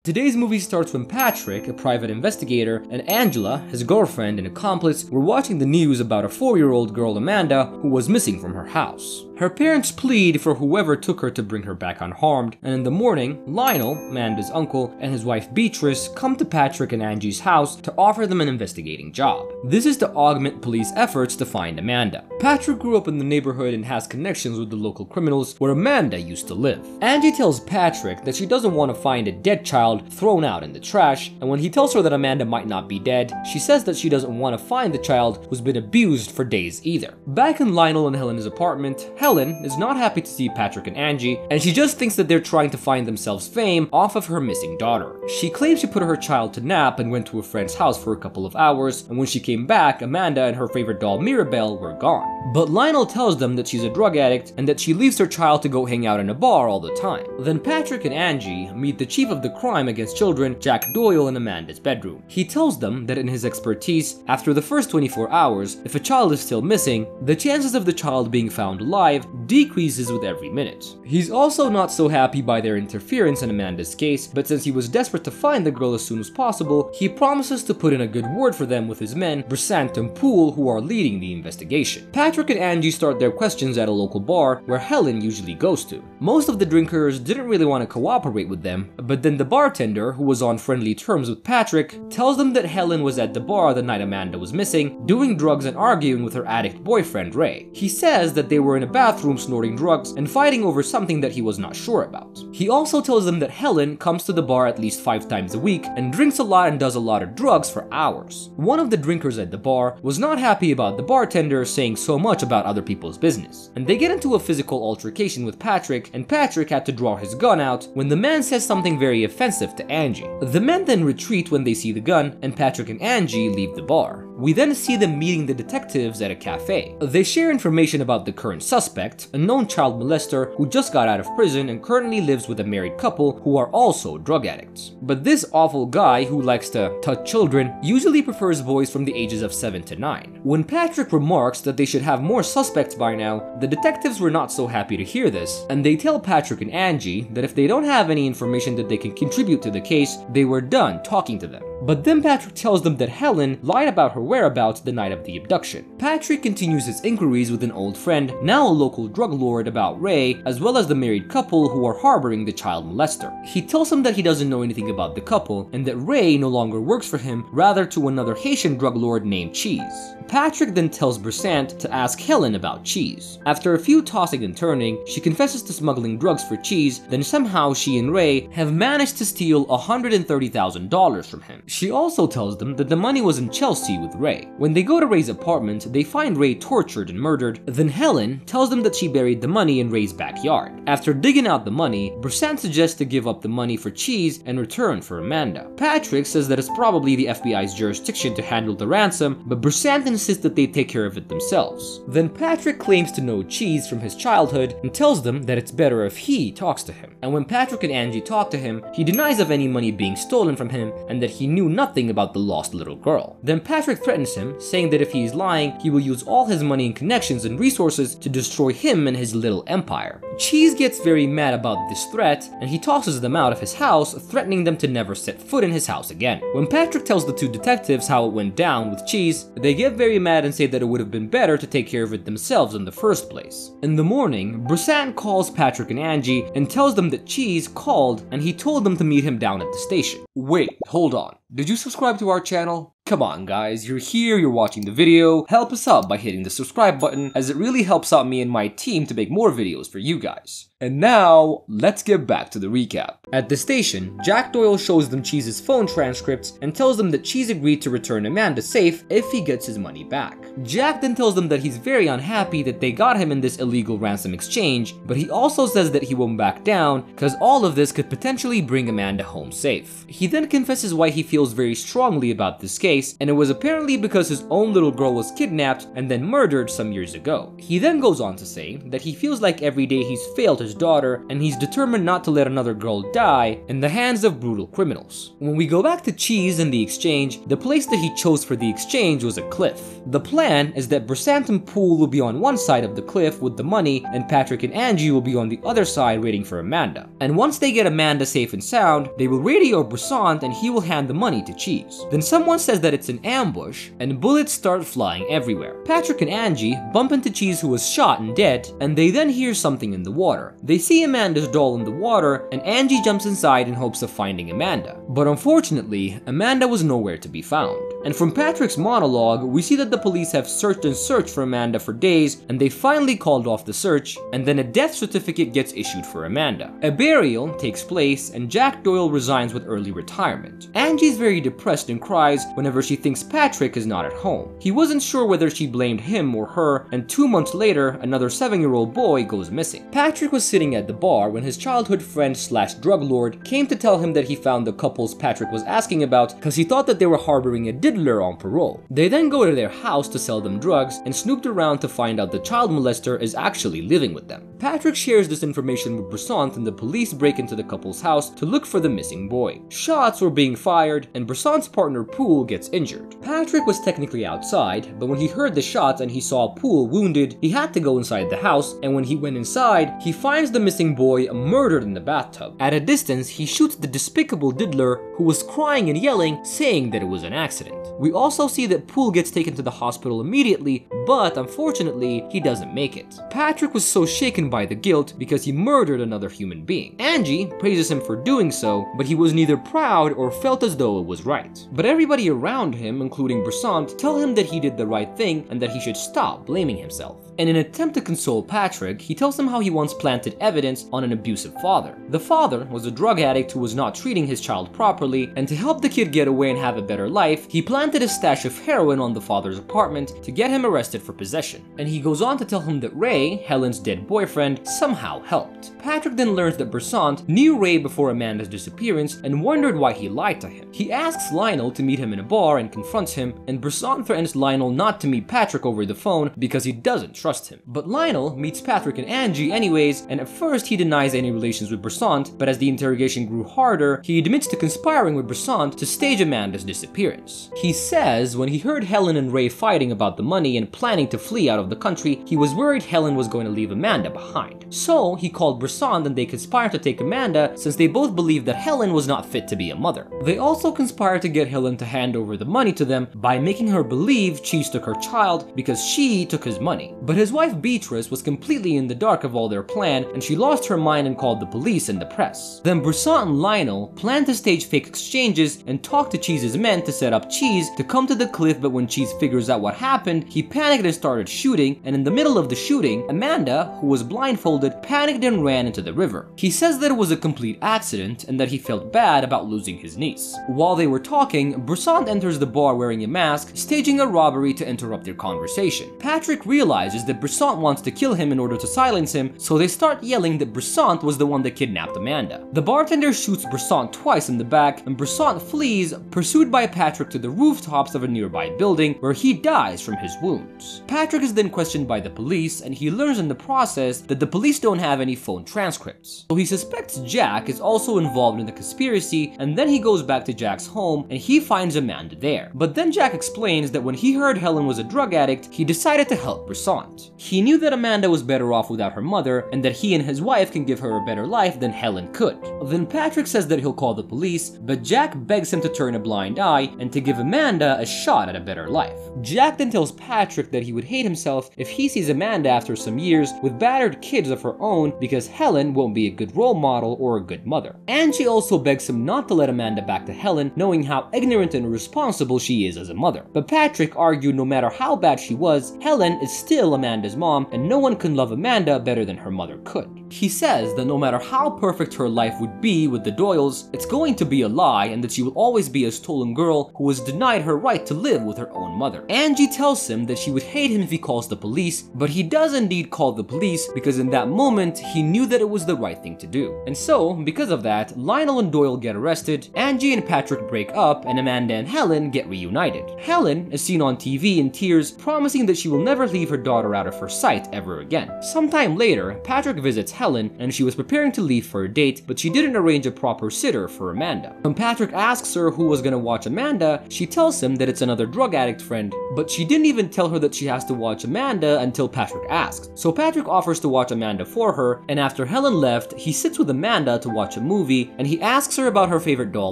Today's movie starts when Patrick, a private investigator, and Angela, his girlfriend and accomplice, were watching the news about a 4-year-old girl, Amanda, who was missing from her house. Her parents plead for whoever took her to bring her back unharmed, and in the morning, Lionel, Amanda's uncle, and his wife Beatrice come to Patrick and Angie's house to offer them an investigating job. This is to augment police efforts to find Amanda. Patrick grew up in the neighborhood and has connections with the local criminals where Amanda used to live. Angie tells Patrick that she doesn't want to find a dead child thrown out in the trash, and when he tells her that Amanda might not be dead, she says that she doesn't want to find the child who's been abused for days either. Back in Lionel and Helen's apartment, Helen is not happy to see Patrick and Angie, and she just thinks that they're trying to find themselves fame off of her missing daughter. She claims she put her child to nap and went to a friend's house for a couple of hours, and when she came back, Amanda and her favorite doll Mirabelle were gone. But Lionel tells them that she's a drug addict and that she leaves her child to go hang out in a bar all the time. Then Patrick and Angie meet the chief of the crime against children, Jack Doyle, in Amanda's bedroom. He tells them that in his expertise, after the first 24 hours, if a child is still missing, the chances of the child being found alive decreases with every minute. He's also not so happy by their interference in Amanda's case, but since he was desperate to find the girl as soon as possible, he promises to put in a good word for them with his men, Brissant and Poole, who are leading the investigation. Patrick and Angie start their questions at a local bar where Helen usually goes to. Most of the drinkers didn't really want to cooperate with them, but then the bartender, who was on friendly terms with Patrick, tells them that Helen was at the bar the night Amanda was missing, doing drugs and arguing with her addict boyfriend Ray. He says that they were in a bathroom snorting drugs and fighting over something that he was not sure about. He also tells them that Helen comes to the bar at least 5 times a week and drinks a lot and does a lot of drugs for hours. One of the drinkers at the bar was not happy about the bartender saying so much about other people's business, and they get into a physical altercation with Patrick, and Patrick had to draw his gun out when the man says something very offensive to Angie. The men then retreat when they see the gun, and Patrick and Angie leave the bar. We then see them meeting the detectives at a cafe. They share information about the current suspect, a known child molester who just got out of prison and currently lives with a married couple who are also drug addicts. But this awful guy who likes to touch children usually prefers boys from the ages of 7 to 9. When Patrick remarks that they should have more suspects by now, the detectives were not so happy to hear this, and they tell Patrick and Angie that if they don't have any information that they can contribute to the case, they were done talking to them. But then Patrick tells them that Helen lied about her whereabouts the night of the abduction. Patrick continues his inquiries with an old friend, now a local drug lord, about Ray, as well as the married couple who are harboring the child molester. He tells him that he doesn't know anything about the couple, and that Ray no longer works for him, rather to another Haitian drug lord named Cheese. Patrick then tells Brissant to ask Helen about Cheese. After a few tossing and turning, she confesses to smuggling drugs for Cheese, then somehow she and Ray have managed to steal $130,000 from him. She also tells them that the money was in Chelsea with Ray. When they go to Ray's apartment, they find Ray tortured and murdered, then Helen tells them that she buried the money in Ray's backyard. After digging out the money, Brissant suggests to give up the money for Cheese and return for Amanda. Patrick says that it's probably the FBI's jurisdiction to handle the ransom, but Brissant insists that they take care of it themselves. Then Patrick claims to know Cheese from his childhood and tells them that it's better if he talks to him. And when Patrick and Angie talk to him, he denies of any money being stolen from him and that he knew nothing about the lost little girl. Then Patrick threatens him, saying that if he is lying, he will use all his money and connections and resources to destroy him and his little empire. Cheese gets very mad about this threat, and he tosses them out of his house, threatening them to never set foot in his house again. When Patrick tells the two detectives how it went down with Cheese, they get very mad and say that it would have been better to take care of it themselves in the first place. In the morning, Brissant calls Patrick and Angie and tells them that Cheese called and he told them to meet him down at the station. Wait, hold on. Did you subscribe to our channel? Come on guys, you're here, you're watching the video, help us out by hitting the subscribe button as it really helps out me and my team to make more videos for you guys. And now, let's get back to the recap. At the station, Jack Doyle shows them Cheese's phone transcripts and tells them that Cheese agreed to return Amanda safe if he gets his money back. Jack then tells them that he's very unhappy that they got him in this illegal ransom exchange, but he also says that he won't back down because all of this could potentially bring Amanda home safe. He then confesses why he feels very strongly about this case case, and it was apparently because his own little girl was kidnapped and then murdered some years ago. He then goes on to say that he feels like every day he's failed his daughter and he's determined not to let another girl die in the hands of brutal criminals. When we go back to Cheese and the exchange, the place that he chose for the exchange was a cliff. The plan is that Brissant and Poole will be on one side of the cliff with the money, and Patrick and Angie will be on the other side waiting for Amanda. And once they get Amanda safe and sound, they will radio Brissant and he will hand the money to Cheese. Then someone says that it's an ambush, and bullets start flying everywhere. Patrick and Angie bump into Cheese, who was shot and dead, and they then hear something in the water. They see Amanda's doll in the water, and Angie jumps inside in hopes of finding Amanda. But unfortunately, Amanda was nowhere to be found. And from Patrick's monologue, we see that the police have searched and searched for Amanda for days, and they finally called off the search, and then a death certificate gets issued for Amanda. A burial takes place, and Jack Doyle resigns with early retirement. Angie's very depressed and cries whenever she thinks Patrick is not at home. He wasn't sure whether she blamed him or her, and 2 months later, another 7-year-old boy goes missing. Patrick was sitting at the bar when his childhood friend slash drug lord came to tell him that he found the couples Patrick was asking about because he thought that they were harboring a diddler on parole. They then go to their house to sell them drugs and snooped around to find out the child molester is actually living with them. Patrick shares this information with Brissant, and the police break into the couple's house to look for the missing boy. Shots were being fired, and Brissant's partner Poole gets injured. Patrick was technically outside, but when he heard the shots and he saw Poole wounded, he had to go inside the house, and when he went inside, he finds the missing boy murdered in the bathtub. At a distance, he shoots the despicable diddler, who was crying and yelling, saying that it was an accident. We also see that Poole gets taken to the hospital immediately, but unfortunately, he doesn't make it. Patrick was so shaken by the guilt because he murdered another human being. Angie praises him for doing so, but he was neither proud or felt as though it was right. But everybody around him, including Brissant, tell him that he did the right thing and that he should stop blaming himself. In an attempt to console Patrick, he tells him how he once planted evidence on an abusive father. The father was a drug addict who was not treating his child properly, and to help the kid get away and have a better life, he planted a stash of heroin on the father's apartment to get him arrested for possession. And he goes on to tell him that Ray, Helen's dead boyfriend, somehow helped. Patrick then learns that Brissant knew Ray before Amanda's disappearance and wondered why he lied to him. He asks Lionel to meet him in a bar and confronts him, and Brissant threatens Lionel not to meet Patrick over the phone because he doesn't trust him. But Lionel meets Patrick and Angie anyways, and at first he denies any relations with Brissant, but as the interrogation grew harder, he admits to conspiring with Brissant to stage Amanda's disappearance. He says when he heard Helen and Ray fighting about the money and planning to flee out of the country, he was worried Helen was going to leave Amanda behind. So he called Brissant and they conspired to take Amanda, since they both believed that Helen was not fit to be a mother. They also conspired to get Helen to hand over the money to them by making her believe Cheese took her child because she took his money. But his wife Beatrice was completely in the dark of all their plan, and she lost her mind and called the police and the press. Then Brissant and Lionel planned to stage fake exchanges and talk to Cheese's men to set up Cheese to come to the cliff, but when Cheese figures out what happened, he panicked and started shooting, and in the middle of the shooting, Amanda, who was blindfolded, panicked and ran into the river. He says that it was a complete accident and that he felt bad about losing his niece. While they were talking, Brissant enters the bar wearing a mask, staging a robbery to interrupt their conversation. Patrick realizes that Brissant wants to kill him in order to silence him, so they start yelling that Brissant was the one that kidnapped Amanda. The bartender shoots Brissant twice in the back, and Brissant flees, pursued by Patrick to the rooftops of a nearby building, where he dies from his wounds. Patrick is then questioned by the police, and he learns in the process that the police don't have any phone transcripts. So he suspects Jack is also involved in the conspiracy, and then he goes back to Jack's home and he finds Amanda there. But then Jack explains that when he heard Helen was a drug addict, he decided to help Brissant. He knew that Amanda was better off without her mother, and that he and his wife can give her a better life than Helen could. Then Patrick says that he'll call the police, but Jack begs him to turn a blind eye and to give Amanda a shot at a better life. Jack then tells Patrick that he would hate himself if he sees Amanda after some years with battered kids of her own, because Helen won't be a good role model or a good mother. Angie also begs him not to let Amanda back to Helen, knowing how ignorant and irresponsible she is as a mother. But Patrick argued no matter how bad she was, Helen is still Amanda's mom, and no one can love Amanda better than her mother could. He says that no matter how perfect her life would be with the Doyles, it's going to be a lie and that she will always be a stolen girl who was denied her right to live with her own mother. Angie tells him that she would hate him if he calls the police, but he does indeed call the police because in that moment he knew that it was the right thing to do. And so, because of that, Lionel and Doyle get arrested, Angie and Patrick break up, and Amanda and Helen get reunited. Helen is seen on TV in tears, promising that she will never leave her daughter out of her sight ever again. Sometime later, Patrick visits Helen, and she was preparing to leave for a date, but she didn't arrange a proper sitter for Amanda. When Patrick asks her who was gonna watch Amanda, she tells him that it's another drug addict friend, but she didn't even tell her that she has to watch Amanda until Patrick asks. So Patrick offers to watch Amanda for her, and after Helen left, he sits with Amanda to watch a movie, and he asks her about her favorite doll,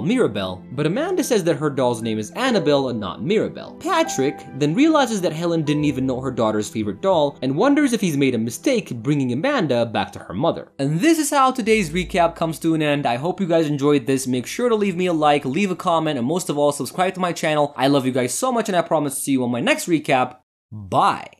Mirabelle, but Amanda says that her doll's name is Annabelle and not Mirabelle. Patrick then realizes that Helen didn't even know her daughter's favorite doll, and wonders if he's made a mistake bringing Amanda back to her mother. And this is how today's recap comes to an end. I hope you guys enjoyed this. Make sure to leave me a like, leave a comment, and most of all, subscribe to my channel. I love you guys so much, and I promise to see you on my next recap. Bye!